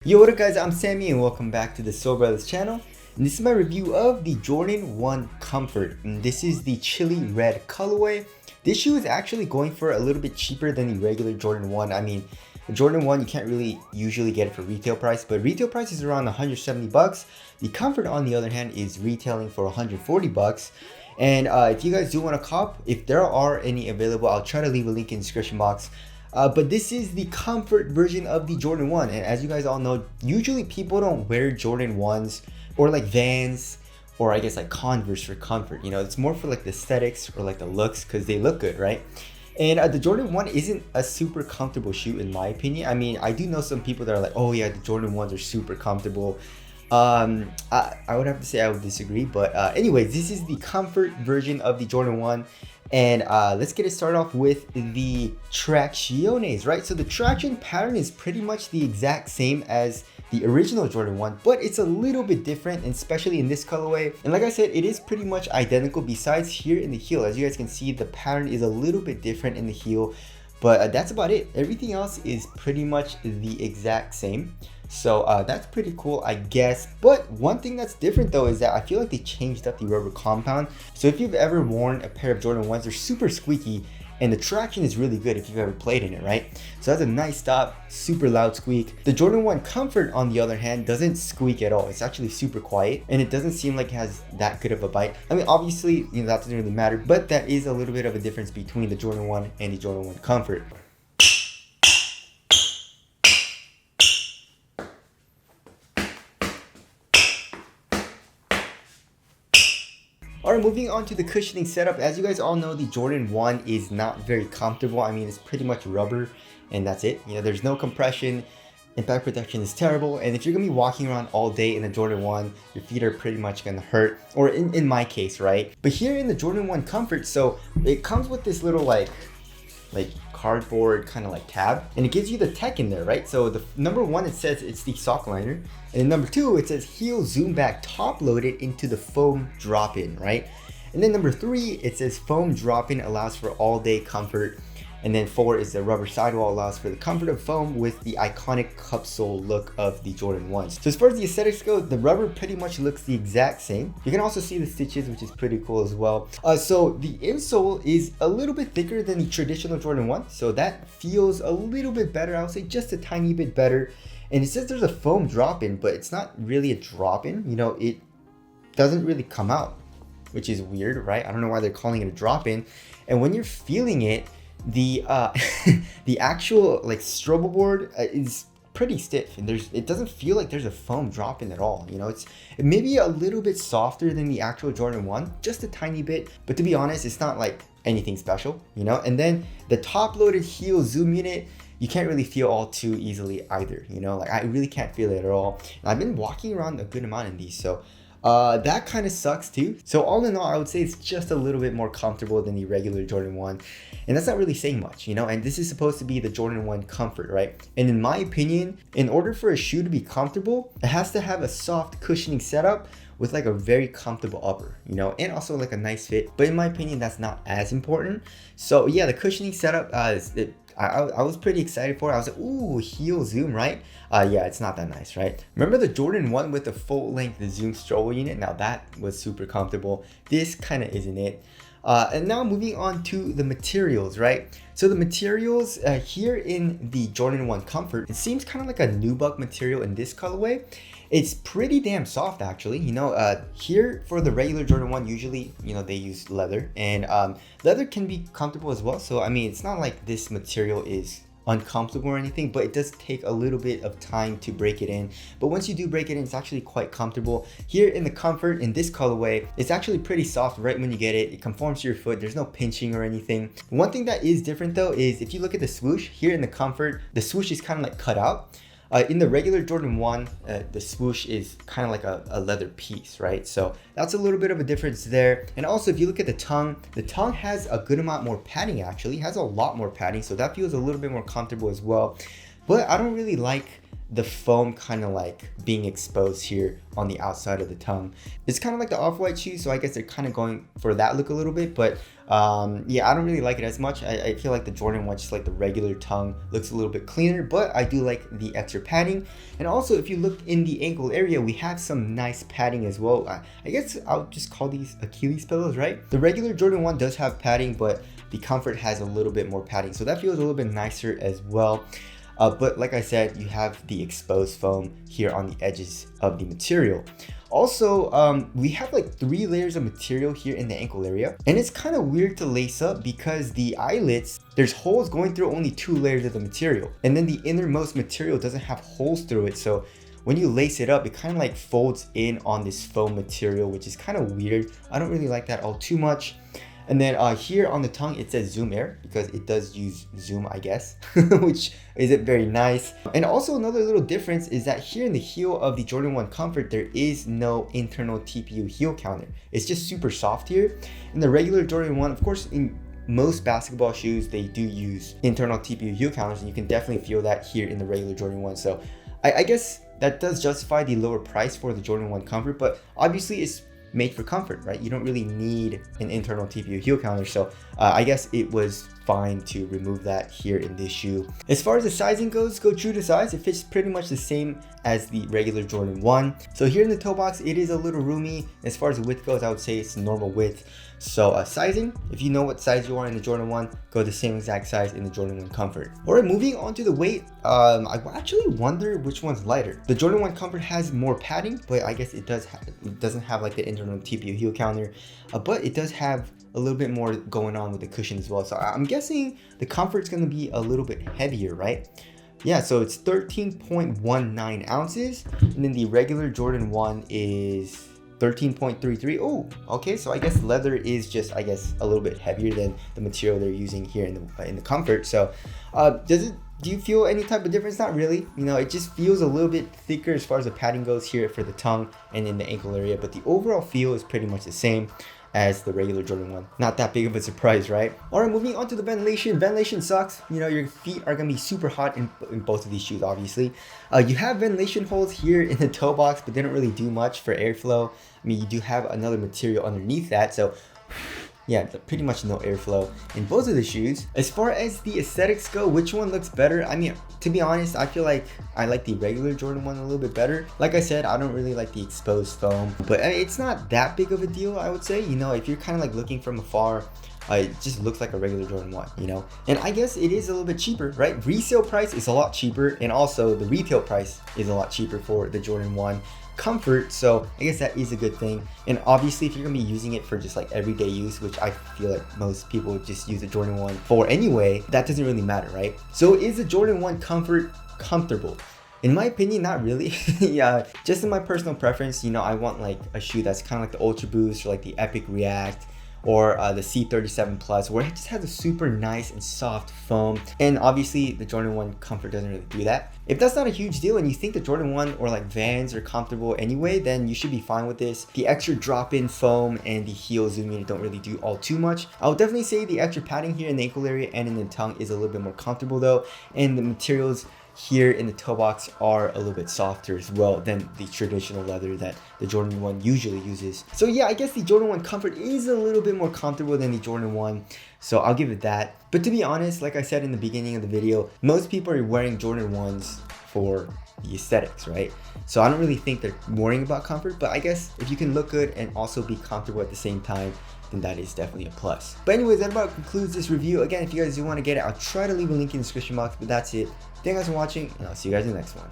Yo, what up guys, I'm Sammy and welcome back to the Soul Brothers channel. And this is my review of the Jordan 1 Comfort. And this is the chili red colorway. This shoe is actually going for a little bit cheaper than the regular Jordan 1. I mean, the Jordan 1 you can't really usually get it for retail price, but retail price is around 170 bucks. The Comfort on the other hand is retailing for 140 bucks. And if you guys do want to cop, if there are any available, I'll try to leave a link in the description box. But this is the Comfort version of the Jordan 1, and as you guys all know, usually people don't wear Jordan 1s or like Vans or I guess like Converse for comfort. You know, it's more for like the aesthetics or like the looks because they look good, right? And the Jordan 1 isn't a super comfortable shoe in my opinion. I mean, I do know some people that are like, oh yeah, the Jordan 1s are super comfortable. I would have to say I would disagree, but anyways, this is the Comfort version of the Jordan 1. And let's get it started off with the tracciones, right? So the traction pattern is pretty much the exact same as the original Jordan 1, but it's a little bit different, and especially in this colorway. And like I said, it is pretty much identical besides here in the heel. As you guys can see, the pattern is a little bit different in the heel, but that's about it. Everything else is pretty much the exact same. So that's pretty cool, I guess. But one thing that's different though is that I feel like they changed up the rubber compound. So if you've ever worn a pair of Jordan 1s, they're super squeaky and the traction is really good if you've ever played in it, right? So that's a nice stop, super loud squeak. The Jordan 1 Comfort on the other hand doesn't squeak at all. It's actually super quiet and it doesn't seem like it has that good of a bite. I mean, obviously, you know, that doesn't really matter, but that is a little bit of a difference between the Jordan 1 and the Jordan 1 Comfort. Alright, moving on to the cushioning setup. As you guys all know, the Jordan 1 is not very comfortable. I mean, it's pretty much rubber and that's it. You know, there's no compression. Impact protection is terrible. And if you're going to be walking around all day in the Jordan 1, your feet are pretty much going to hurt. Or in my case, right? But here in the Jordan 1 Comfort, so it comes with this little like cardboard kind of like tab, and it gives you the tech in there, right? So the number 1, it says it's the sock liner, and number 2, it says heel zoom back top loaded into the foam drop in, right? And then number 3, it says foam drop in allows for all day comfort. And then 4 is the rubber sidewall allows for the comfort of foam with the iconic cup sole look of the Jordan 1s. So as far as the aesthetics go, the rubber pretty much looks the exact same. You can also see the stitches, which is pretty cool as well. So the insole is a little bit thicker than the traditional Jordan 1. So that feels a little bit better. I would say just a tiny bit better. And it says there's a foam drop-in, but it's not really a drop-in. You know, it doesn't really come out, which is weird, right? I don't know why they're calling it a drop-in. And when you're feeling it, the the actual like strobo board is pretty stiff, and it doesn't feel like there's a foam drop in at all. You know, it may be a little bit softer than the actual Jordan 1, just a tiny bit, but to be honest, it's not like anything special, you know. And then the top loaded heel zoom unit, you can't really feel all too easily either, you know. Like I really can't feel it at all. And I've been walking around a good amount in these, so that kind of sucks too. So all in all, I would say it's just a little bit more comfortable than the regular Jordan 1. And that's not really saying much, you know, and this is supposed to be the Jordan 1 Comfort, right? And in my opinion, in order for a shoe to be comfortable, it has to have a soft cushioning setup with like a very comfortable upper, you know, and also like a nice fit. But in my opinion, that's not as important. So yeah, the cushioning setup, I was pretty excited for it. I was like, ooh, heel zoom, right? Yeah, it's not that nice, right? Remember the Jordan 1 with the full length zoom stroller unit? Now that was super comfortable. This kind of isn't it. And now moving on to the materials, right? So the materials here in the Jordan 1 Comfort, it seems kind of like a nubuck material in this colorway. It's pretty damn soft actually, you know. Here for the regular Jordan 1, usually, you know, they use leather, and leather can be comfortable as well. So I mean, it's not like this material is uncomfortable or anything, but it does take a little bit of time to break it in. But once you do break it in, it's actually quite comfortable. Here in the Comfort, in this colorway, it's actually pretty soft right when you get it. It conforms to your foot. There's no pinching or anything. One thing that is different though is if you look at the swoosh here in the Comfort, the swoosh is kind of like cut out. In the regular Jordan 1, the swoosh is kind of like a leather piece, right? So that's a little bit of a difference there. And also, if you look at the tongue has a good amount more padding actually. It has a lot more padding, so that feels a little bit more comfortable as well. But I don't really like the foam kind of like being exposed here on the outside of the tongue. It's kind of like the off-white shoes, so I guess they're kind of going for that look a little bit, but yeah, I don't really like it as much. I feel like the Jordan 1, just like the regular tongue, looks a little bit cleaner, but I do like the extra padding. And also, if you look in the ankle area, we have some nice padding as well. I guess I'll just call these Achilles pillows, right? The regular Jordan 1 does have padding, but the Comfort has a little bit more padding, so that feels a little bit nicer as well. But like I said, you have the exposed foam here on the edges of the material. Also, we have like 3 layers of material here in the ankle area, and it's kind of weird to lace up because the eyelets, there's holes going through only 2 layers of the material, and then the innermost material doesn't have holes through it. So when you lace it up, it kind of like folds in on this foam material, which is kind of weird. I don't really like that all too much. And then here on the tongue, it says Zoom Air because it does use Zoom, I guess, which isn't very nice. And also another little difference is that here in the heel of the Jordan 1 Comfort, there is no internal Tpu Heel Counter. It's just super soft here. In the regular Jordan 1, of course, in most basketball shoes, they do use internal Tpu Heel Counters, and you can definitely feel that here in the regular Jordan 1. So I guess that does justify the lower price for the Jordan 1 Comfort, but obviously it's made for comfort, right? You don't really need an internal Tpu Heel Counter, so I guess it was fine to remove that here in this shoe. As far as the sizing goes, go true to size. It fits pretty much the same as the regular Jordan 1. So here in the toe box, it is a little roomy. As far as the width goes, I would say it's normal width. So sizing, if you know what size you are in the Jordan 1, go the same exact size in the Jordan 1 Comfort. Alright, moving on to the weight, I actually wonder which one's lighter. The Jordan 1 Comfort has more padding, but I guess it doesn't have like the internal Tpu Heel Counter, but it does have a little bit more going on with the cushion as well. So I'm guessing the Comfort's gonna be a little bit heavier, right? Yeah, so it's 13.19 ounces, and then the regular Jordan 1 is 13.33. Oh, okay, so I guess leather is just, I guess, a little bit heavier than the material they're using here in the Comfort. So do you feel any type of difference? Not really. You know, it just feels a little bit thicker as far as the padding goes here for the tongue and in the ankle area, but the overall feel is pretty much the same as the regular Jordan 1. Not that big of a surprise, right? Alright, moving on to the ventilation. Ventilation sucks. You know, your feet are gonna be super hot in both of these shoes, obviously. You have ventilation holes here in the toe box, but they don't really do much for airflow. I mean, you do have another material underneath that, so yeah, pretty much no airflow in both of the shoes. As far as the aesthetics go, which one looks better? I mean, to be honest, I feel like I like the regular Jordan 1 a little bit better. Like I said, I don't really like the exposed foam, but it's not that big of a deal, I would say. You know, if you're kind of like looking from afar, it just looks like a regular Jordan 1, you know? And I guess it is a little bit cheaper, right? Resale price is a lot cheaper, and also the retail price is a lot cheaper for the Jordan 1 Comfort, so I guess that is a good thing. And obviously, if you're gonna be using it for just like everyday use, which I feel like most people would just use the Jordan 1 for anyway, that doesn't really matter, right? So is the Jordan 1 Comfort comfortable? In my opinion, not really. Yeah, just in my personal preference, you know, I want like a shoe that's kind of like the Ultra Boost or like the Epic React, or the C37 Plus, where it just has a super nice and soft foam. And obviously the Jordan 1 Comfort doesn't really do that. If that's not a huge deal and you think the Jordan 1 or like Vans are comfortable anyway, then you should be fine with this. The extra drop-in foam and the heel zoom unit don't really do all too much. I would definitely say the extra padding here in the ankle area and in the tongue is a little bit more comfortable though, and the materials here in the toe box are a little bit softer as well than the traditional leather that the Jordan 1 usually uses. So yeah, I guess the Jordan 1 Comfort is a little bit more comfortable than the Jordan 1, so I'll give it that. But to be honest, like I said in the beginning of the video, most people are wearing Jordan 1s for the aesthetics, right? So I don't really think they're worrying about comfort, but I guess if you can look good and also be comfortable at the same time, then that is definitely a plus. But anyways, that about concludes this review. Again, if you guys do want to get it, I'll try to leave a link in the description box, but that's it. Thank you guys for watching, and I'll see you guys in the next one.